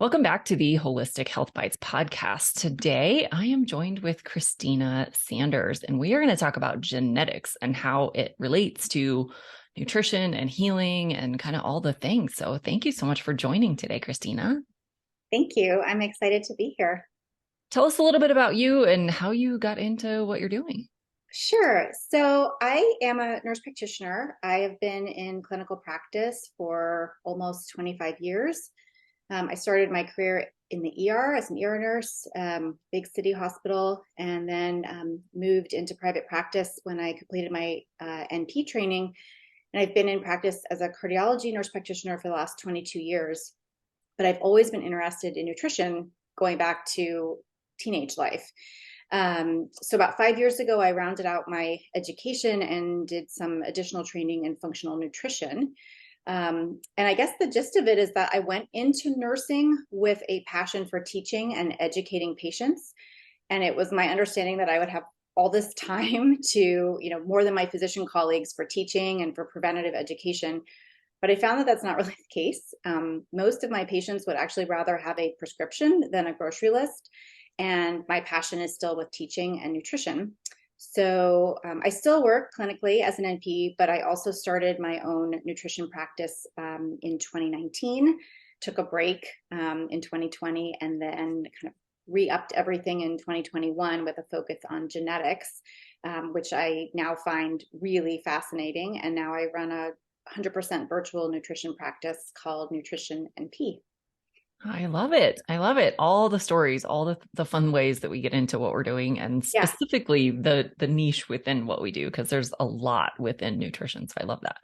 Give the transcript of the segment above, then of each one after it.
Welcome back to the Holistic Health Bites podcast. Today, I am joined with Christina Sanders, and we are going to talk about genetics and how it relates to nutrition and healing and kind of all the things. So thank you so much for joining today, Christina. Thank you. I'm excited to be here. Tell us a little bit about you and how you got into what you're doing. Sure. So I am a nurse practitioner. I have been in clinical practice for almost 25 years. I started my career in the ER as an ER nurse, big city hospital, and then moved into private practice when I completed my NP training. And I've been in practice as a cardiology nurse practitioner for the last 22 years. But I've always been interested in nutrition going back to teenage life. So about 5 years ago, I rounded out my education and did some additional training in functional nutrition. And I guess the gist of it is that I went into nursing with a passion for teaching and educating patients. And it was my understanding that I would have all this time to, more than my physician colleagues for teaching and for preventative education. But I found that that's not really the case. Most of my patients would actually rather have a prescription than a grocery list. And my passion is still with teaching and nutrition. So I still work clinically as an NP, but I also started my own nutrition practice in 2019, took a break in 2020, and then kind of re-upped everything in 2021 with a focus on genetics, which I now find really fascinating. And now I run a 100% virtual nutrition practice called Nutrition NP. I love it. I love it. All the stories, all the fun ways that we get into what we're doing, and Yeah. specifically the niche within what we do, because there's a lot within nutrition. So I love that.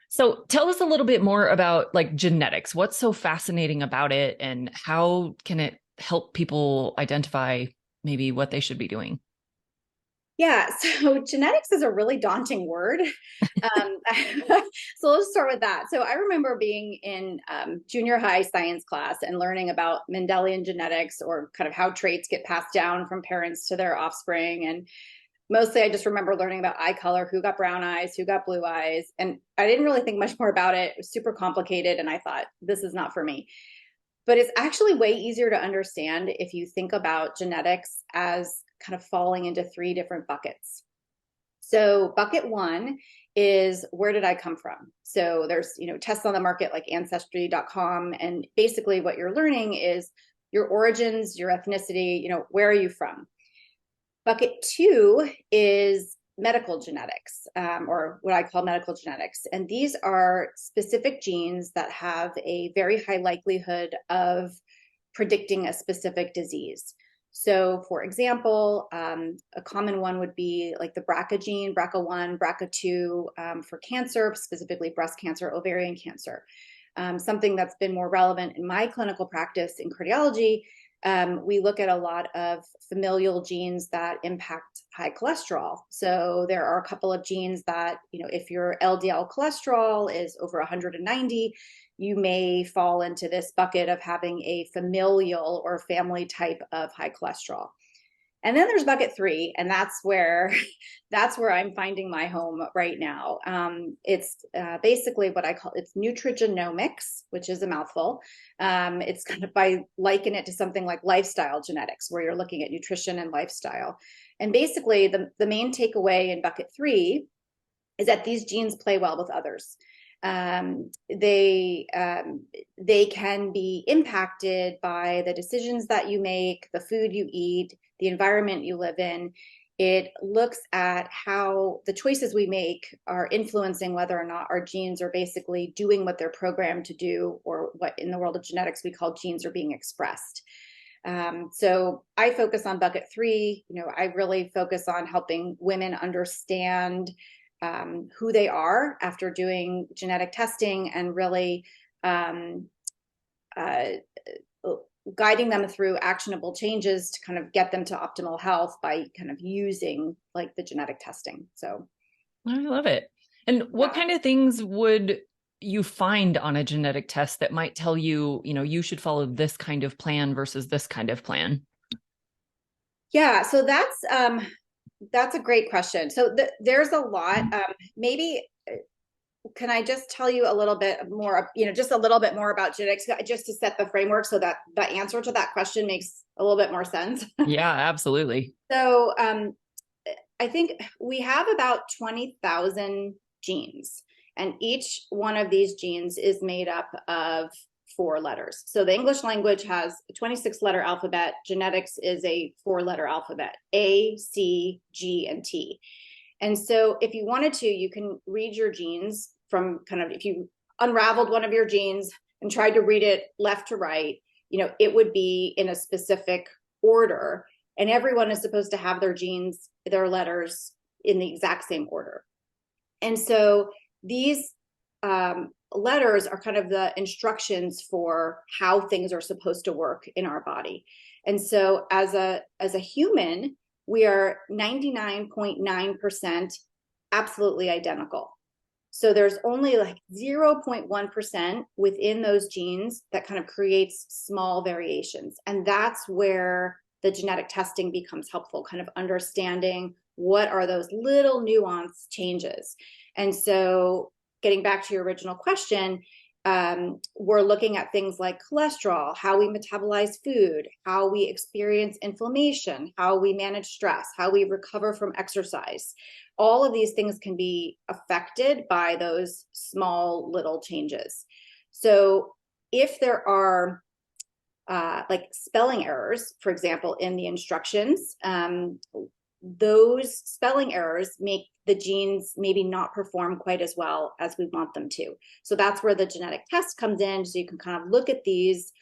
So tell us a little bit more about like genetics. What's so fascinating about it, and how can it help people identify maybe what they should be doing? Yeah, so genetics is a really daunting word. So let's start with that. So I remember being in junior high science class and learning about Mendelian genetics, or kind of how traits get passed down from parents to their offspring. And mostly I just remember learning about eye color, who got brown eyes, who got blue eyes. And I didn't really think much more about it. It was super complicated. And I thought, this is not for me. But it's actually way easier to understand if you think about genetics as kind of falling into three different buckets. So bucket one is, where did I come from? So there's, tests on the market like ancestry.com. And basically what you're learning is your origins, your ethnicity, where are you from? Bucket two is medical genetics, or what I call medical genetics. And these are specific genes that have a very high likelihood of predicting a specific disease. So for example, a common one would be like the BRCA gene, BRCA1, BRCA2 for cancer, specifically breast cancer, ovarian cancer. Something that's been more relevant in my clinical practice in cardiology, we look at a lot of familial genes that impact high cholesterol. So there are a couple of genes that, if your LDL cholesterol is over 190, you may fall into this bucket of having a familial or family type of high cholesterol. And then there's bucket three, and that's where I'm finding my home right now. It's basically what I call, it's nutrigenomics, which is a mouthful. It's kind of, I liken it to something like lifestyle genetics, where you're looking at nutrition and lifestyle. And basically, the main takeaway in bucket three is that these genes play well with others. They can be impacted by the decisions that you make, the food you eat, the environment you live in. It looks at how the choices we make are influencing whether or not our genes are basically doing what they're programmed to do, or what in the world of genetics we call genes are being expressed. So I focus on bucket three. I really focus on helping women understand who they are after doing genetic testing, and really guiding them through actionable changes to kind of get them to optimal health by kind of using like the genetic testing. So I love it. And what kind of things would you find on a genetic test that might tell you, you should follow this kind of plan versus this kind of plan? Yeah, so that's a great question. So there's a lot. Maybe can I just tell you a little bit more, just a little bit more about genetics, just to set the framework so that the answer to that question makes a little bit more sense? Yeah, absolutely. So I think we have about 20,000 genes, and each one of these genes is made up of 4 letters. So the English language has a 26-letter alphabet. Genetics is a 4-letter alphabet: A, C, G, and T. And so if you wanted to, you can read your genes from if you unraveled one of your genes and tried to read it left to right, it would be in a specific order. And everyone is supposed to have their genes, their letters in the exact same order. And so these letters are kind of the instructions for how things are supposed to work in our body. And so as a human, we are 99.9% absolutely identical. So there's only like 0.1% within those genes that kind of creates small variations. And that's where the genetic testing becomes helpful, kind of understanding what are those little nuance changes. And so getting back to your original question, we're looking at things like cholesterol, how we metabolize food, how we experience inflammation, how we manage stress, how we recover from exercise. All of these things can be affected by those small little changes. So if there are like spelling errors, for example, in the instructions, those spelling errors make the genes maybe not perform quite as well as we want them to. So that's where the genetic test comes in. So you can kind of look at these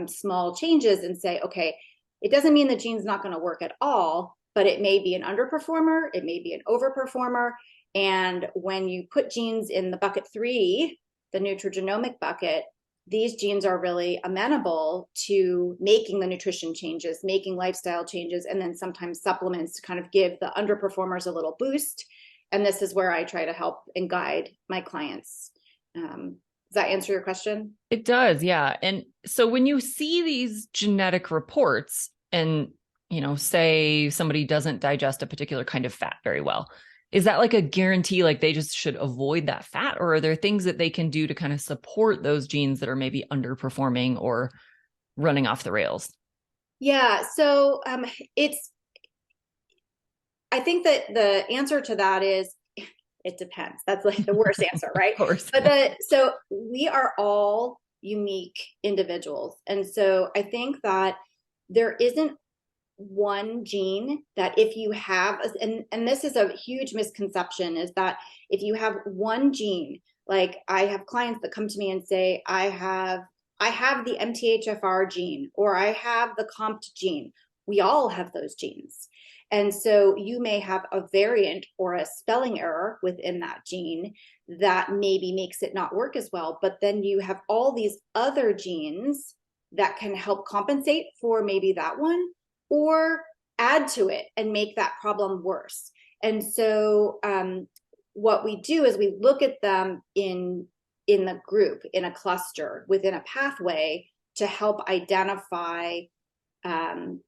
small changes and say, okay, it doesn't mean the gene's not going to work at all, but it may be an underperformer, it may be an overperformer. And when you put genes in the bucket 3, the nutrigenomic bucket, these genes are really amenable to making the nutrition changes, making lifestyle changes, and then sometimes supplements to kind of give the underperformers a little boost. And this is where I try to help and guide my clients. Does that answer your question? It does, yeah. And so when you see these genetic reports and, say somebody doesn't digest a particular kind of fat very well, is that like a guarantee, like they just should avoid that fat? Or are there things that they can do to kind of support those genes that are maybe underperforming or running off the rails? Yeah. So I think that the answer to that is it depends. That's like the worst answer, right? Of course. So we are all unique individuals. And so I think that there isn't one gene that if you have, and this is a huge misconception, is that if you have one gene, like I have clients that come to me and say, I have the MTHFR gene, or I have the COMT gene. We all have those genes. And so you may have a variant or a spelling error within that gene that maybe makes it not work as well. But then you have all these other genes that can help compensate for maybe that one, or add to it and make that problem worse. And so what we do is we look at them in the group, in a cluster, within a pathway, to help identify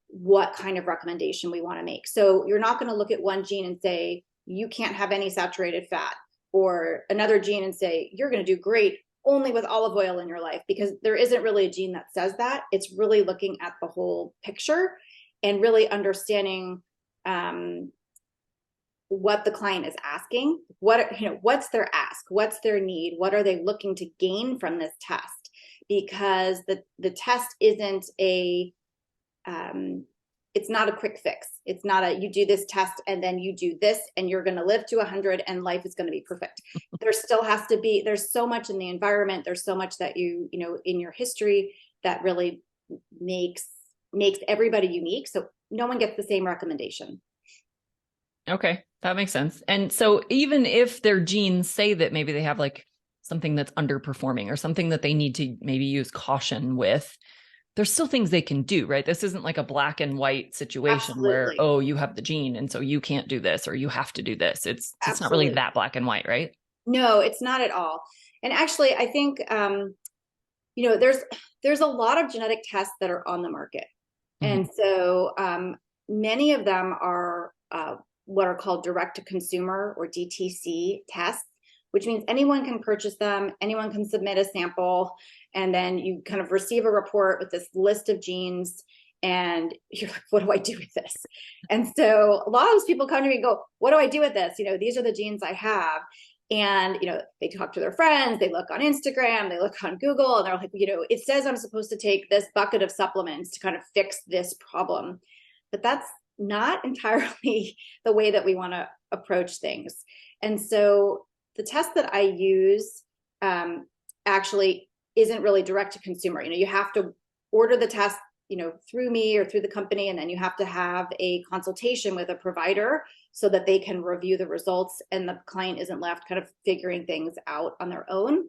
what kind of recommendation we want to make. So you're not going to look at one gene and say, you can't have any saturated fat, or another gene and say, you're going to do great only with olive oil in your life, because there isn't really a gene that says that. It's really looking at the whole picture and really understanding what the client is asking, what's their ask, what's their need, what are they looking to gain from this test? Because the test isn't it's not a quick fix. It's not a, you do this test and then you do this and you're going to live to 100 and life is going to be perfect. There still has to be, there's so much in the environment. There's so much that in your history that really makes everybody unique. So no one gets the same recommendation. Okay, that makes sense. And so even if their genes say that maybe they have like something that's underperforming or something that they need to maybe use caution with, there's still things they can do, right? This isn't like a black and white situation. Absolutely. Where, oh, you have the gene and so you can't do this or you have to do this. It's not really that black and white, right? No, it's not at all. And actually, I think, there's a lot of genetic tests that are on the market. Mm-hmm. And so many of them are what are called direct to consumer or DTC tests, which means anyone can purchase them, anyone can submit a sample, and then you kind of receive a report with this list of genes. And you're like, what do I do with this? And so a lot of those people come to me and go, what do I do with this? These are the genes I have. And, they talk to their friends, they look on Instagram, they look on Google, and they're like, it says I'm supposed to take this bucket of supplements to kind of fix this problem. But that's not entirely the way that we want to approach things. And so the test that I use actually isn't really direct to consumer. You have to order the test through me or through the company, and then you have to have a consultation with a provider so that they can review the results and the client isn't left kind of figuring things out on their own.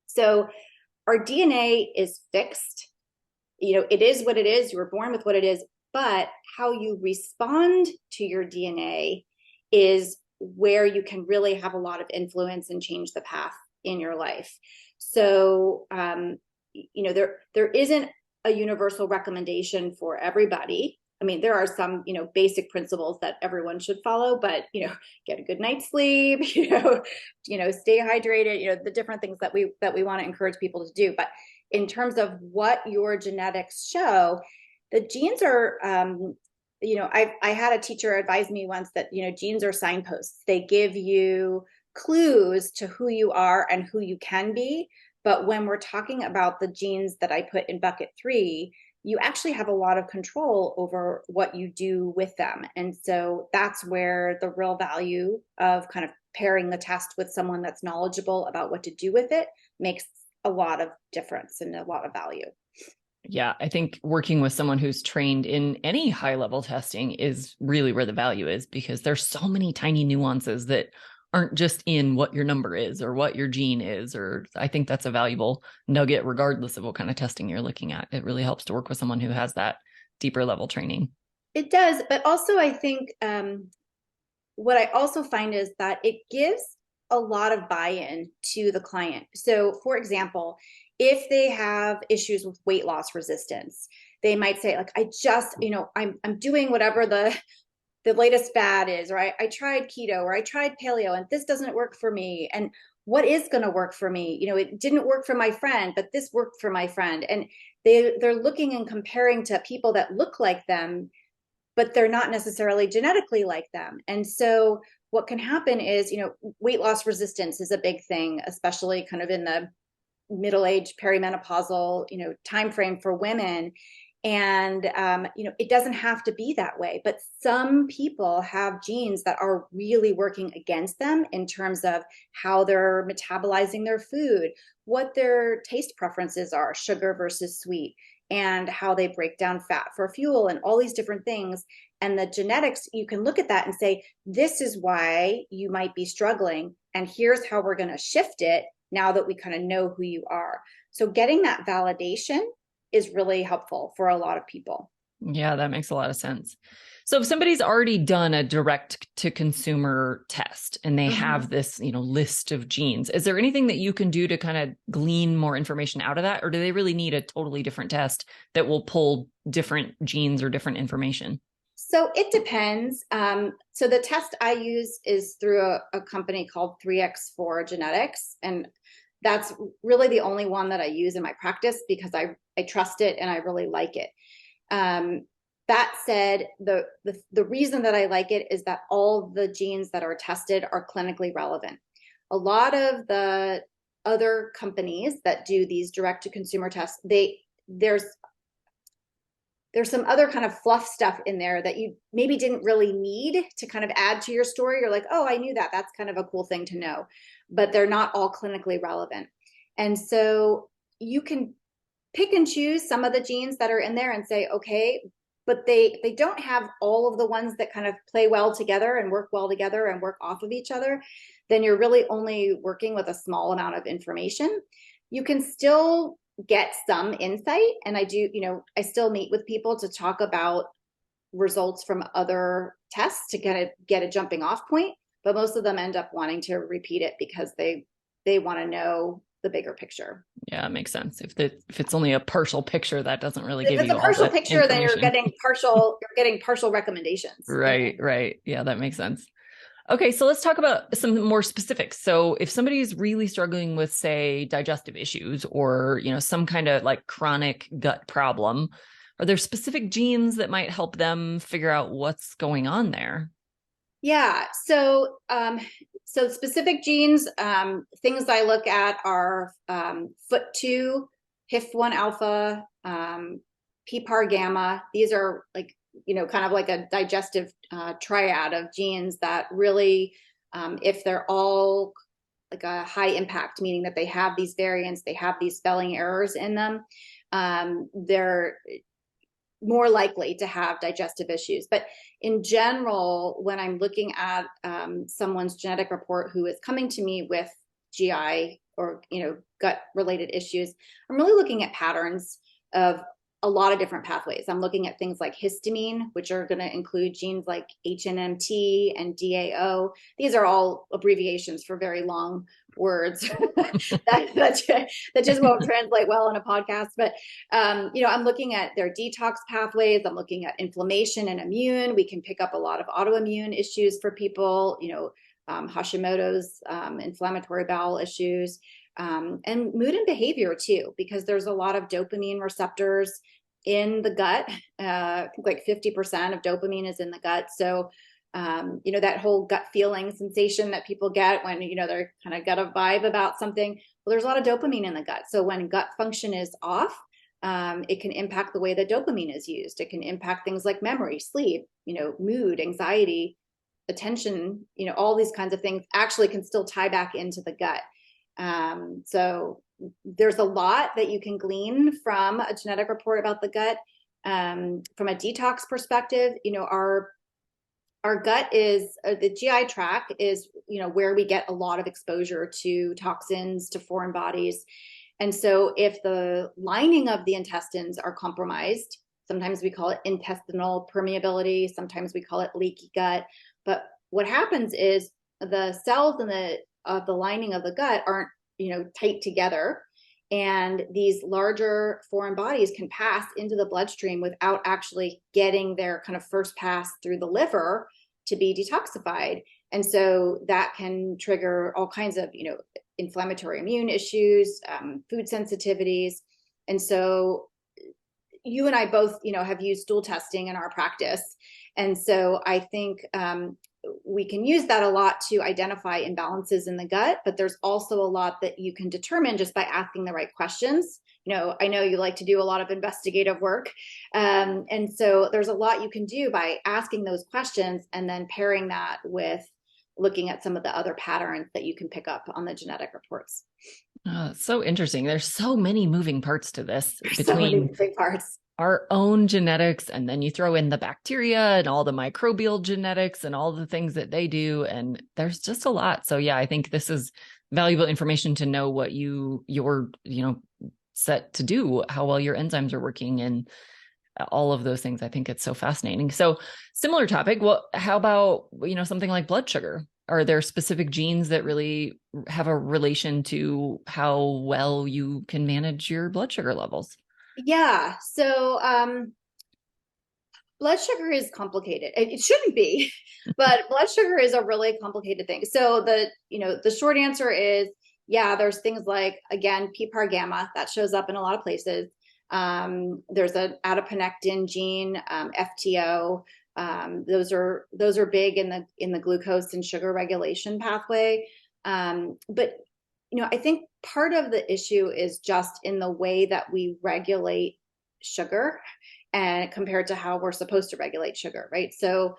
So our DNA is fixed. It is what it is. You were born with what it is, but how you respond to your DNA is where you can really have a lot of influence and change the path in your life. So, there isn't a universal recommendation for everybody. I mean, there are some, basic principles that everyone should follow, but, get a good night's sleep, stay hydrated, the different things that we want to encourage people to do. But in terms of what your genetics show, the genes are, I had a teacher advise me once that, genes are signposts. They give you clues to who you are and who you can be. But when we're talking about the genes that I put in bucket 3, you actually have a lot of control over what you do with them. And so that's where the real value of kind of pairing the test with someone that's knowledgeable about what to do with it makes a lot of difference and a lot of value. Yeah, I think working with someone who's trained in any high level testing is really where the value is, because there's so many tiny nuances that aren't just in what your number is or what your gene is. Or I think that's a valuable nugget, regardless of what kind of testing you're looking at. It really helps to work with someone who has that deeper level training. It does. But also, I think what I also find is that it gives a lot of buy-in to the client. So, for example, if they have issues with weight loss resistance, they might say, like, I just, I'm doing whatever the latest fad is, or I tried keto, or I tried paleo, and this doesn't work for me. And what is going to work for me? It didn't work for my friend, but this worked for my friend. And they're looking and comparing to people that look like them, but they're not necessarily genetically like them. And so what can happen is, weight loss resistance is a big thing, especially kind of in the middle-aged perimenopausal, time frame for women. And, it doesn't have to be that way, but some people have genes that are really working against them in terms of how they're metabolizing their food, what their taste preferences are, sugar versus sweet, and how they break down fat for fuel and all these different things. And the genetics, you can look at that and say, this is why you might be struggling. And here's how we're going to shift it now that we kind of know who you are. So getting that validation is really helpful for a lot of people. Yeah, that makes a lot of sense. So if somebody's already done a direct to consumer test and they have this, list of genes, is there anything that you can do to kind of glean more information out of that? Or do they really need a totally different test that will pull different genes or different information? So it depends. So the test I use is through a company called 3x4 Genetics. And that's really the only one that I use in my practice because I trust it and I really like it. That said, the reason that I like it is that all the genes that are tested are clinically relevant. A lot of the other companies that do these direct to consumer tests, there's some other kind of fluff stuff in there that you maybe didn't really need to kind of add to your story. You're like, oh, I knew that. That's kind of a cool thing to know, but they're not all clinically relevant. And so you can pick and choose some of the genes that are in there and say, okay, but they don't have all of the ones that kind of play well together and work well together and work off of each other. Then you're really only working with a small amount of information. You can still get some insight. And I still meet with people to talk about results from other tests to kind of get a jumping off point. But most of them end up wanting to repeat it because they want to know the bigger picture. Yeah, it makes sense. If it's only a partial picture, that doesn't really give you all the information. If it's a partial picture, then you're getting partial recommendations. Right. Yeah, that makes sense. Okay, so let's talk about some more specifics. So if somebody's really struggling with, say, digestive issues or, some kind of like chronic gut problem, are there specific genes that might help them figure out what's going on there? Yeah. So specific genes, things I look at are FOOT2, HIF1 alpha, PPAR gamma. These are like, kind of like a digestive triad of genes that really, if they're all like a high impact, meaning that they have these variants, they have these spelling errors in them, they're more likely to have digestive issues. But in general, when I'm looking at someone's genetic report who is coming to me with GI or gut related issues, I'm really looking at patterns of a lot of different pathways. I'm looking at things like histamine, which are going to include genes like HNMT and DAO. These are all abbreviations for very long words that just won't translate well on a podcast. But I'm looking at their detox pathways. I'm looking at inflammation and immune. We can pick up a lot of autoimmune issues for people. Hashimoto's, inflammatory bowel issues. And mood and behavior too, because there's a lot of dopamine receptors in the gut. I think like 50% of dopamine is in the gut. So, that whole gut feeling sensation that people get when, they're kind of got a vibe about something. Well, there's a lot of dopamine in the gut. So when gut function is off, it can impact the way that dopamine is used. It can impact things like memory, sleep, mood, anxiety, attention, all these kinds of things actually can still tie back into the gut. So there's a lot that you can glean from a genetic report about the gut. From a detox perspective, our gut is the GI tract is, where we get a lot of exposure to toxins, to foreign bodies. And so if the lining of the intestines are compromised, sometimes we call it intestinal permeability, sometimes we call it leaky gut. But what happens is the cells in the lining of the gut aren't, tight together. And these larger foreign bodies can pass into the bloodstream without actually getting their kind of first pass through the liver to be detoxified. And so that can trigger all kinds of, inflammatory immune issues, food sensitivities. And so you and I both, have used stool testing in our practice. And so I think we can use that a lot to identify imbalances in the gut, but there's also a lot that you can determine just by asking the right questions. I know you like to do a lot of investigative work. And so there's a lot you can do by asking those questions and then pairing that with looking at some of the other patterns that you can pick up on the genetic reports. It's so interesting. There's so many moving parts to this There's so many moving parts. Our own genetics, and then you throw in the bacteria and all the microbial genetics and all the things that they do. And there's just a lot. So yeah, I think this is valuable information to know what you're set to do, how well your enzymes are working, and all of those things. I think it's so fascinating. So similar topic. Well, how about, something like blood sugar? Are there specific genes that really have a relation to how well you can manage your blood sugar levels? Yeah. So blood sugar is complicated. It shouldn't be, but blood sugar is a really complicated thing. So the short answer is, yeah, there's things like, again, PPAR gamma that shows up in a lot of places. There's an adiponectin gene, FTO. Those are big in the glucose and sugar regulation pathway. But I think part of the issue is just in the way that we regulate sugar and compared to how we're supposed to regulate sugar, right? So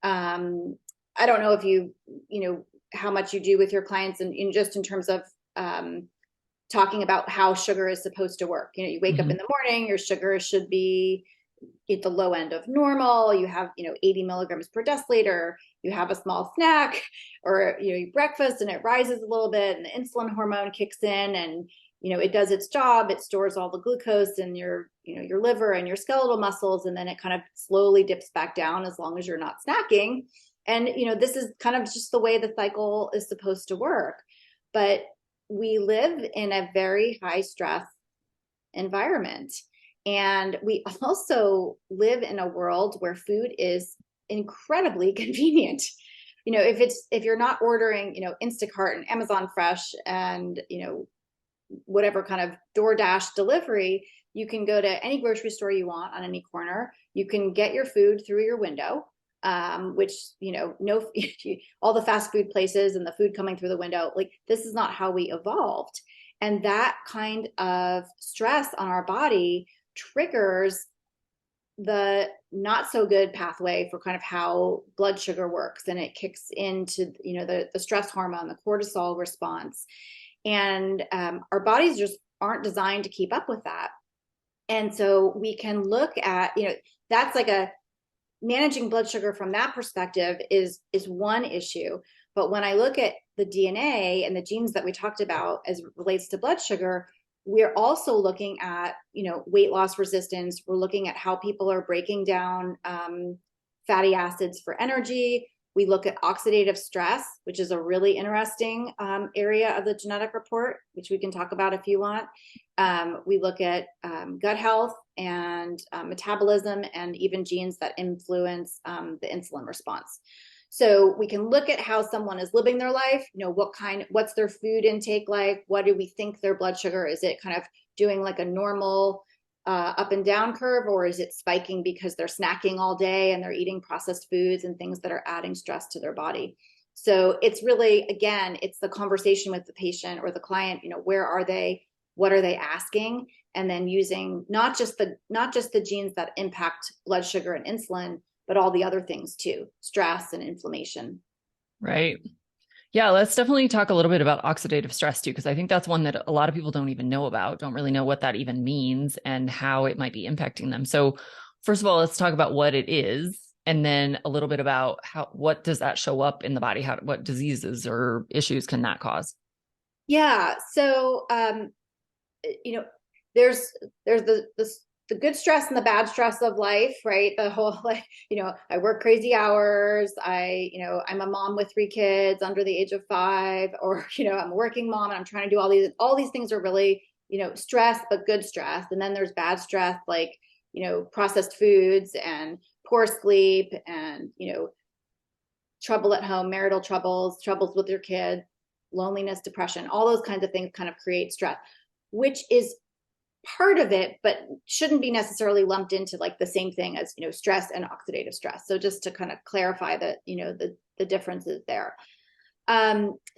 I don't know if how much you do with your clients and just in terms of talking about how sugar is supposed to work. You wake up in the morning, your sugar should be at the low end of normal. You have 80 milligrams per deciliter. You have a small snack or you breakfast and it rises a little bit and the insulin hormone kicks in and it does its job. It stores all the glucose in your liver and your skeletal muscles, and then it kind of slowly dips back down as long as you're not snacking. And this is kind of just the way the cycle is supposed to work. But we live in a very high stress environment. And we also live in a world where food is incredibly convenient, if you're not ordering, Instacart and Amazon Fresh and, whatever kind of DoorDash delivery, you can go to any grocery store you want on any corner. You can get your food through your window, which, no, all the fast food places and the food coming through the window, like this is not how we evolved. And that kind of stress on our body triggers the not so good pathway for kind of how blood sugar works, and it kicks into the stress hormone, the cortisol response, and our bodies just aren't designed to keep up with that. And so we can look at that's like a managing blood sugar from that perspective is one issue. But when I look at the DNA and the genes that we talked about as it relates to blood sugar, we're also looking at, weight loss resistance. We're looking at how people are breaking down fatty acids for energy. We look at oxidative stress, which is a really interesting area of the genetic report, which we can talk about if you want. We look at gut health and metabolism, and even genes that influence the insulin response. So we can look at how someone is living their life, what's their food intake like? What do we think their blood sugar is? It kind of doing like a normal up and down curve, or is it spiking because they're snacking all day and they're eating processed foods and things that are adding stress to their body? So it's really, again, it's the conversation with the patient or the client, where are they? What are they asking? And then using not just the genes that impact blood sugar and insulin, but all the other things too, stress and inflammation. Right. Yeah, let's definitely talk a little bit about oxidative stress too, because I think that's one that a lot of people don't even know about, don't really know what that even means and how it might be impacting them. So first of all, let's talk about what it is, and then a little bit about what does that show up in the body? What diseases or issues can that cause? Yeah. So, there's the good stress and the bad stress of life, right? The whole, I work crazy hours. I'm a mom with 3 kids under the age of 5, or, I'm a working mom and I'm trying to do all these things are really, stress, but good stress. And then there's bad stress, like, processed foods and poor sleep and, trouble at home, marital troubles with your kid, loneliness, depression, all those kinds of things kind of create stress, which is part of it, but shouldn't be necessarily lumped into like the same thing as, stress and oxidative stress. So just to kind of clarify that, the differences there.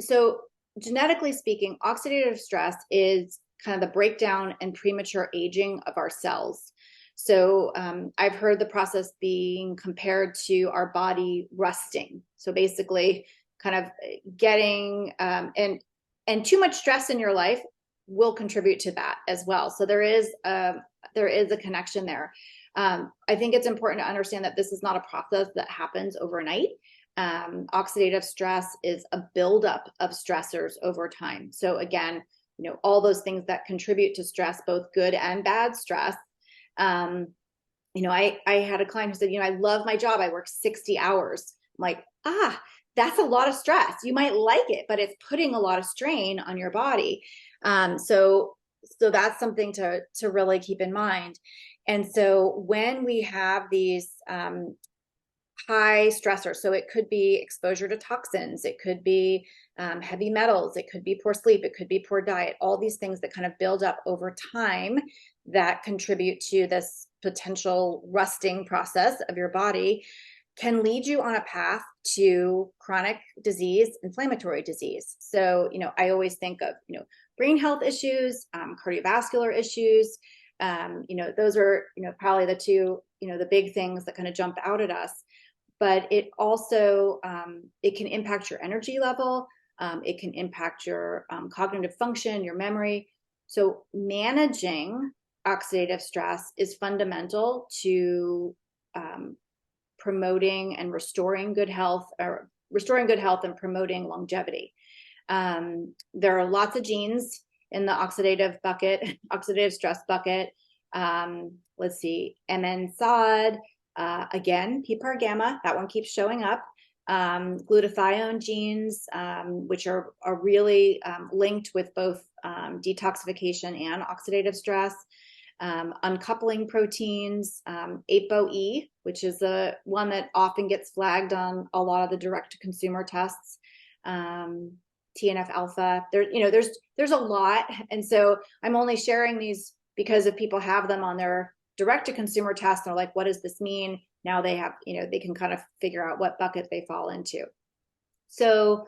So genetically speaking, oxidative stress is kind of the breakdown and premature aging of our cells. So I've heard the process being compared to our body rusting. So basically kind of getting, and too much stress in your life will contribute to that as well. So there is a connection there. I think it's important to understand that this is not a process that happens overnight. Oxidative stress is a buildup of stressors over time. So again, all those things that contribute to stress, both good and bad stress. I had a client who said, I love my job. I work 60 hours. I'm like, that's a lot of stress. You might like it, but it's putting a lot of strain on your body. So that's something to really keep in mind. And so when we have these high stressors, so it could be exposure to toxins, it could be heavy metals, it could be poor sleep, it could be poor diet, all these things that kind of build up over time that contribute to this potential rusting process of your body, can lead you on a path to chronic disease, inflammatory disease. So, I always think of, brain health issues, cardiovascular issues. Those are, probably the two, the big things that kind of jump out at us. But it also, it can impact your energy level. It can impact your cognitive function, your memory. So managing oxidative stress is fundamental to promoting and restoring good health, and promoting longevity. There are lots of genes in the oxidative stress bucket. Let's see, MNSOD, again, PPAR gamma, that one keeps showing up. Glutathione genes, which are really linked with both detoxification and oxidative stress. uncoupling proteins, ApoE, which is the one that often gets flagged on a lot of the direct-to-consumer tests. TNF alpha. There's a lot, and so I'm only sharing these because if people have them on their direct-to-consumer tests, they're like, "What does this mean?" Now they have, they can kind of figure out what bucket they fall into. So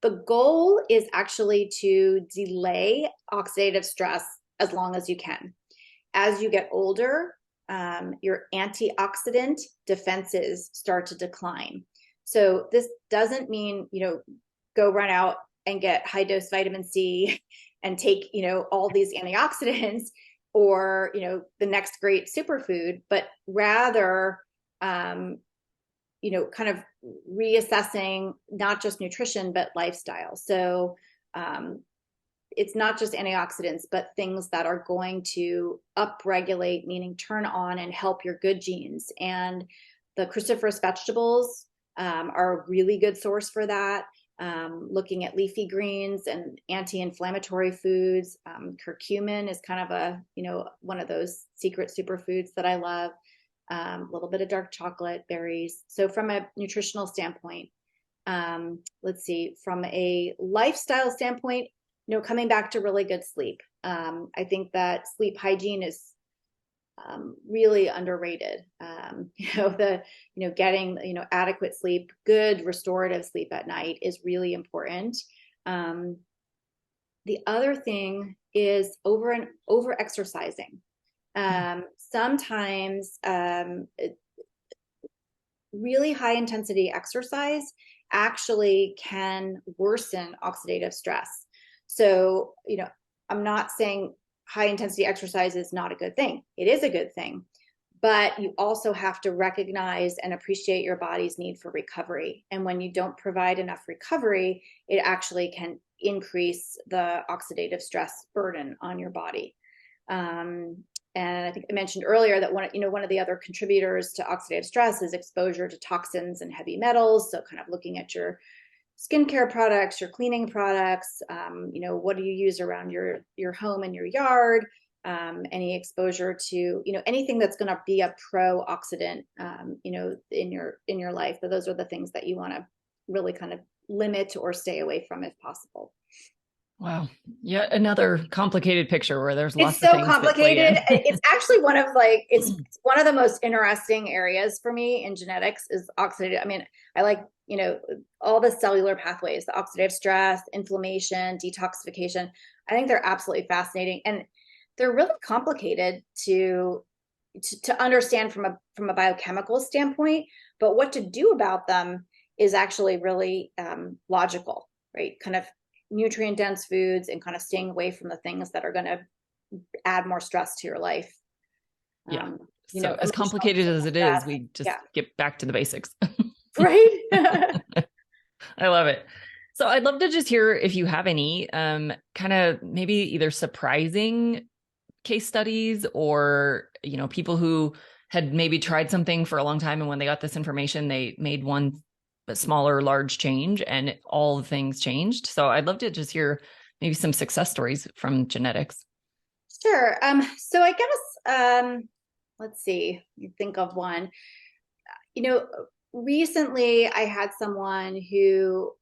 the goal is actually to delay oxidative stress as long as you can. As you get older, your antioxidant defenses start to decline. So this doesn't mean, go run out and get high dose vitamin C and take, all these antioxidants or, the next great superfood, but rather, kind of reassessing not just nutrition, but lifestyle. So it's not just antioxidants, but things that are going to upregulate, meaning turn on and help your good genes. And the cruciferous vegetables are a really good source for that. Looking at leafy greens and anti-inflammatory foods. Curcumin is kind of one of those secret superfoods that I love. A little bit of dark chocolate, berries. So from a nutritional standpoint, let's see, from a lifestyle standpoint, coming back to really good sleep. I think that sleep hygiene is really underrated. Getting, adequate sleep, good restorative sleep at night is really important. The other thing is over exercising. Sometimes really high intensity exercise actually can worsen oxidative stress. So, I'm not saying high intensity exercise is not a good thing. It is a good thing, but you also have to recognize and appreciate your body's need for recovery. And when you don't provide enough recovery, it actually can increase the oxidative stress burden on your body. And I think I mentioned earlier that one of the other contributors to oxidative stress is exposure to toxins and heavy metals. So kind of looking at your skincare products, your cleaning products, what do you use around your home and your yard? Any exposure to, anything that's going to be a pro-oxidant, in your life. So those are the things that you want to really kind of limit or stay away from if possible. Wow. Yet another complicated picture where there's lots of things. It's so complicated. It's actually one of it's one of the most interesting areas for me in genetics is oxidative. I mean, I like, all the cellular pathways, the oxidative stress, inflammation, detoxification. I think they're absolutely fascinating. And they're really complicated to understand from a biochemical standpoint, but what to do about them is actually really logical, right? Kind of nutrient dense foods and kind of staying away from the things that are going to add more stress to your life. Yeah. So as complicated as it is, we just get back to the basics. Right. I love it. So I'd love to just hear if you have any kind of maybe either surprising case studies or, people who had maybe tried something for a long time. And when they got this information, they made one smaller, large change and all the things changed. So I'd love to just hear maybe some success stories from genetics. Sure. So I guess, let's see, you think of one, recently I had someone who,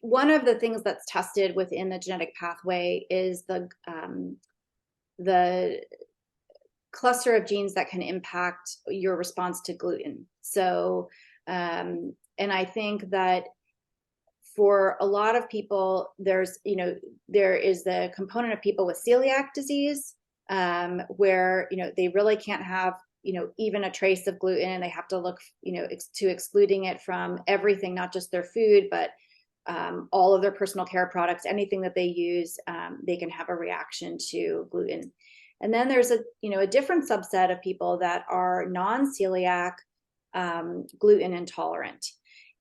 one of the things that's tested within the genetic pathway is the cluster of genes that can impact your response to gluten. So, and I think that for a lot of people, there is the component of people with celiac disease, where, they really can't have, even a trace of gluten, and they have to look, to excluding it from everything, not just their food, but all of their personal care products, anything that they use, they can have a reaction to gluten. And then there's a different subset of people that are non-celiac, gluten intolerant.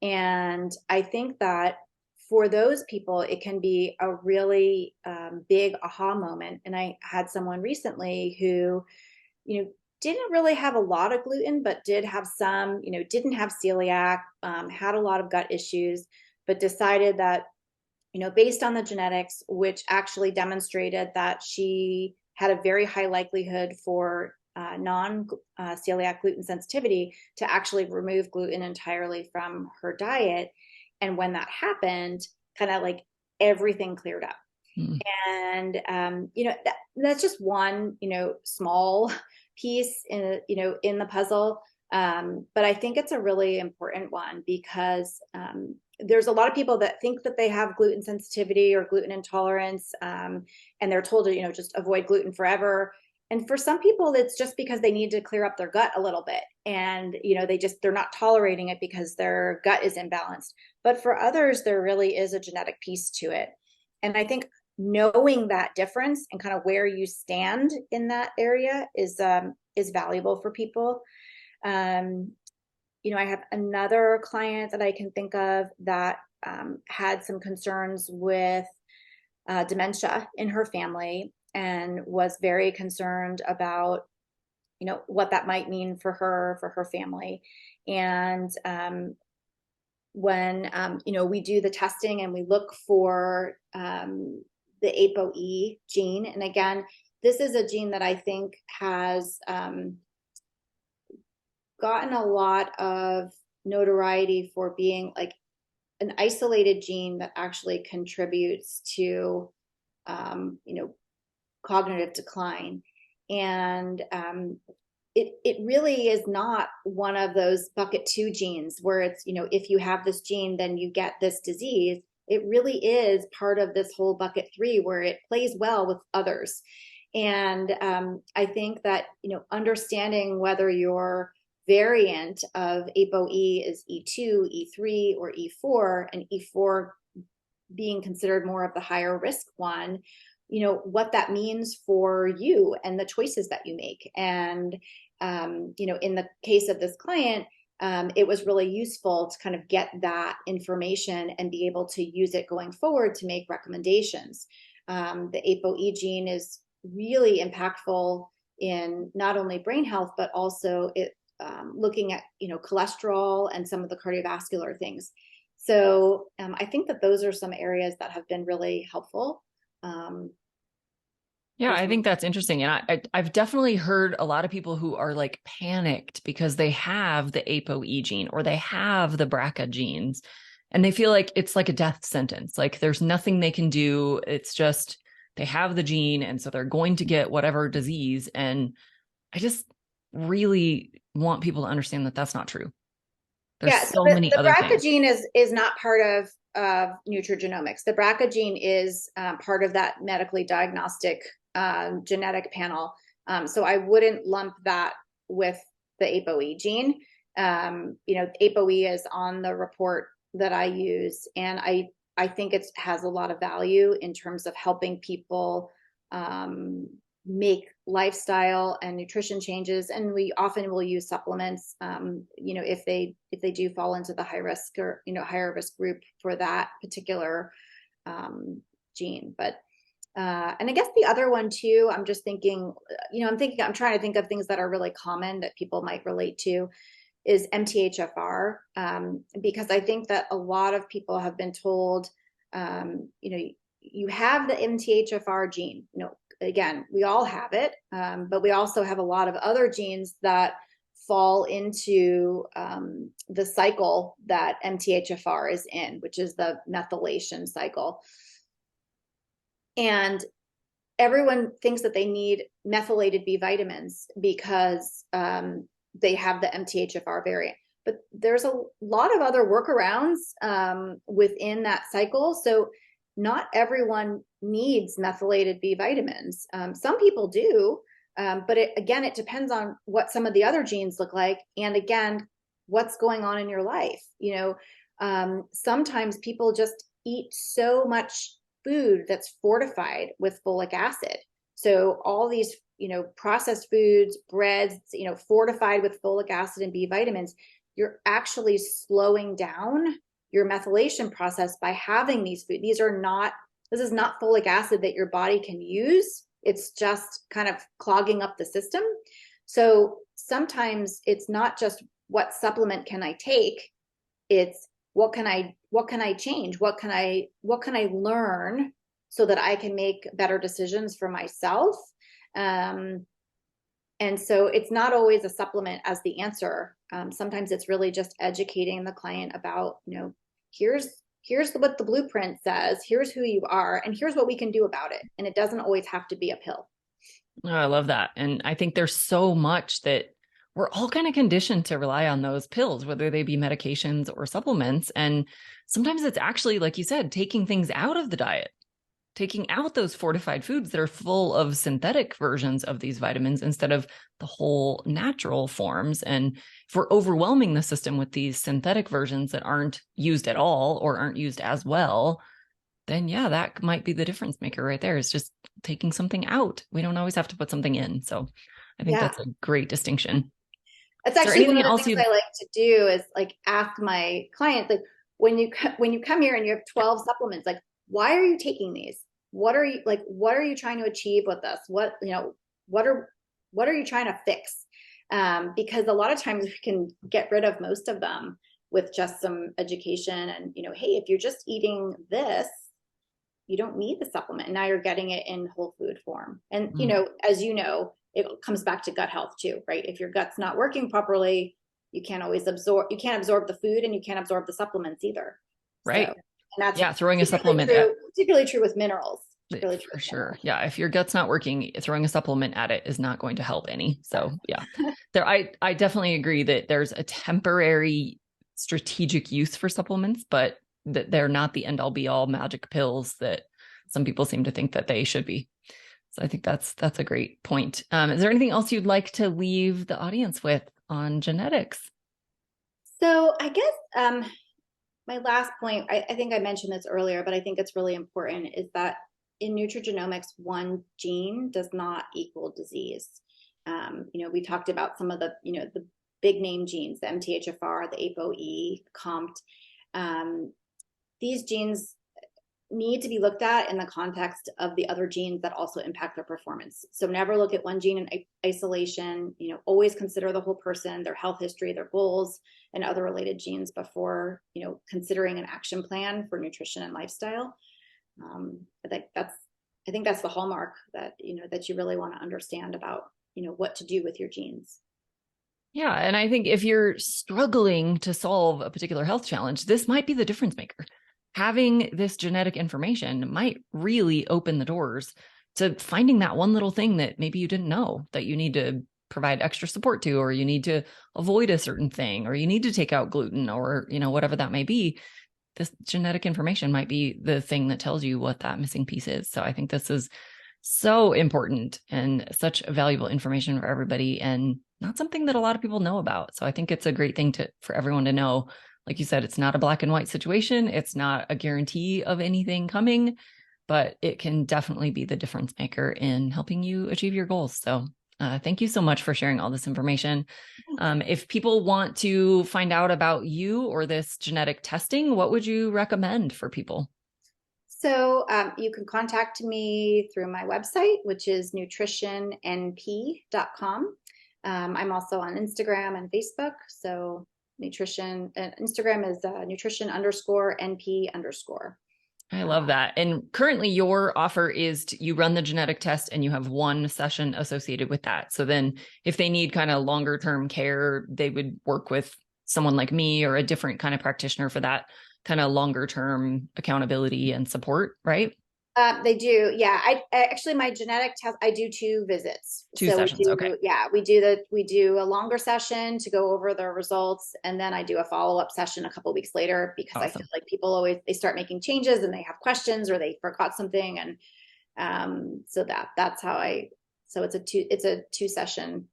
And I think that for those people, it can be a really big aha moment. And I had someone recently who, didn't really have a lot of gluten, but did have some, didn't have celiac, had a lot of gut issues, but decided that, based on the genetics, which actually demonstrated that she had a very high likelihood for non-celiac gluten sensitivity to actually remove gluten entirely from her diet. And when that happened, kind of like everything cleared up. Mm. And, that's just one, small piece in the puzzle. But I think it's a really important one because there's a lot of people that think that they have gluten sensitivity or gluten intolerance, and they're told to, just avoid gluten forever. And for some people, it's just because they need to clear up their gut a little bit. And, they're not tolerating it because their gut is imbalanced. But for others, there really is a genetic piece to it. And I think knowing that difference and kind of where you stand in that area is valuable for people. I have another client that I can think of that had some concerns with dementia in her family and was very concerned about, what that might mean for her family. And when, we do the testing and we look for the ApoE gene, and again, this is a gene that I think has gotten a lot of notoriety for being like an isolated gene that actually contributes to, cognitive decline. And it really is not one of those bucket 2 genes where it's, if you have this gene, then you get this disease. It really is part of this whole bucket 3 where it plays well with others. And I think that, understanding whether your variant of ApoE is E2, E3, or E4, and E4 being considered more of the higher risk one, what that means for you and the choices that you make. And, in the case of this client, it was really useful to kind of get that information and be able to use it going forward to make recommendations. The ApoE gene is really impactful in not only brain health, but also looking at, cholesterol and some of the cardiovascular things. So I think that those are some areas that have been really helpful. Yeah, I think that's interesting. And I've definitely heard a lot of people who are like panicked because they have the ApoE gene or they have the BRCA genes and they feel like it's like a death sentence. Like there's nothing they can do. It's just they have the gene. And so they're going to get whatever disease. And I just really want people to understand that that's not true. There's So so many the other BRCA things. gene is not part of nutrigenomics. The BRCA gene is part of that medically diagnostic genetic panel. So I wouldn't lump that with the ApoE gene. ApoE is on the report that I use, and I think it has a lot of value in terms of helping people make lifestyle and nutrition changes. And we often will use supplements, if they do fall into the high risk or, higher risk group for that particular gene. But and I guess the other one too, I'm just thinking, I'm trying to think of things that are really common that people might relate to is MTHFR, because I think that a lot of people have been told, you have the MTHFR gene. Again, we all have it, but we also have a lot of other genes that fall into the cycle that MTHFR is in, which is the methylation cycle. And everyone thinks that they need methylated B vitamins because they have the MTHFR variant. But there's a lot of other workarounds within that cycle. So not everyone needs methylated B vitamins. Some people do, but it depends on what some of the other genes look like. And again, what's going on in your life. Sometimes people just eat so much food that's fortified with folic acid. So all these, processed foods, breads, fortified with folic acid and B vitamins, you're actually slowing down your methylation process by having these foods. This is not folic acid that your body can use. It's just kind of clogging up the system. So sometimes it's not just what supplement can I take? It's what can I change? What can I learn so that I can make better decisions for myself? And so it's not always a supplement as the answer. Sometimes it's really just educating the client about, here's what the blueprint says, here's who you are, and here's what we can do about it. And it doesn't always have to be a pill. Oh, I love that. And I think there's so much that we're all kind of conditioned to rely on those pills, whether they be medications or supplements. And sometimes it's actually, like you said, taking things out of the diet, taking out those fortified foods that are full of synthetic versions of these vitamins instead of the whole natural forms. And if we're overwhelming the system with these synthetic versions that aren't used at all or aren't used as well, then yeah, that might be the difference maker right there. Is just taking something out. We don't always have to put something in. So I think that's a great distinction. That's actually one of the things I like to do is like ask my clients, like when you come here and you have 12 supplements, like, why are you taking these? What are you trying to achieve with this? What are you trying to fix? Because a lot of times we can get rid of most of them with just some education and, hey, if you're just eating this, you don't need the supplement. And now you're getting it in whole food form. And, as it comes back to gut health too, right? If your gut's not working properly, you can't absorb the food and you can't absorb the supplements either. Right. So, and that's throwing a supplement particularly true with minerals. For sure. Yeah. If your gut's not working, throwing a supplement at it is not going to help any. So yeah, I definitely agree that there's a temporary strategic use for supplements, but that they're not the end all be all magic pills that some people seem to think that they should be. So I think that's a great point. Is there anything else you'd like to leave the audience with on genetics? So I guess my last point, I think I mentioned this earlier, but I think it's really important, is that in nutrigenomics, one gene does not equal disease. We talked about some of the big name genes, the MTHFR, the ApoE, COMT. These genes need to be looked at in the context of the other genes that also impact their performance. So never look at one gene in isolation, always consider the whole person, their health history, their goals, and other related genes before, considering an action plan for nutrition and lifestyle. I think that's the hallmark that you really want to understand about, what to do with your genes. Yeah. And I think if you're struggling to solve a particular health challenge, this might be the difference maker. Having this genetic information might really open the doors to finding that one little thing that maybe you didn't know that you need to provide extra support to, or you need to avoid a certain thing, or you need to take out gluten, or, whatever that may be. This genetic information might be the thing that tells you what that missing piece is. So I think this is so important and such valuable information for everybody, and not something that a lot of people know about. So I think it's a great thing for everyone to know. Like you said, it's not a black and white situation. It's not a guarantee of anything coming, but it can definitely be the difference maker in helping you achieve your goals. So thank you so much for sharing all this information. If people want to find out about you or this genetic testing, what would you recommend for people? So you can contact me through my website, which is nutritionnp.com. I'm also on Instagram and Facebook. So Instagram is nutrition_NP_. I love that. And currently your offer is you run the genetic test and you have one session associated with that. So then if they need kind of longer term care, they would work with someone like me or a different kind of practitioner for that kind of longer term accountability and support, right? They do. Yeah. I actually, my genetic test, I do 2 visits. Two sessions. Okay. Yeah. We do a longer session to go over the results. And then I do a follow-up session a couple of weeks later, because I feel like people they start making changes and they have questions or they forgot something. And so that's how so it's a 2 sessions.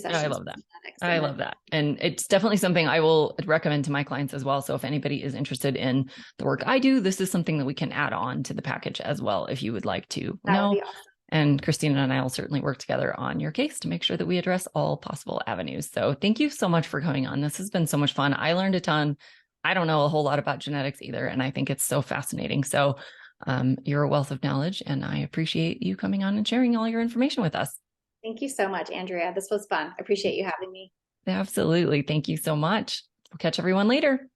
I love that. I love that. And it's definitely something I will recommend to my clients as well. So if anybody is interested in the work I do, this is something that we can add on to the package as well, if you would like to know. Awesome. And Christina and I will certainly work together on your case to make sure that we address all possible avenues. So thank you so much for coming on. This has been so much fun. I learned a ton. I don't know a whole lot about genetics either, and I think it's so fascinating. So you're a wealth of knowledge, and I appreciate you coming on and sharing all your information with us. Thank you so much, Andrea. This was fun. I appreciate you having me. Absolutely. Thank you so much. We'll catch everyone later.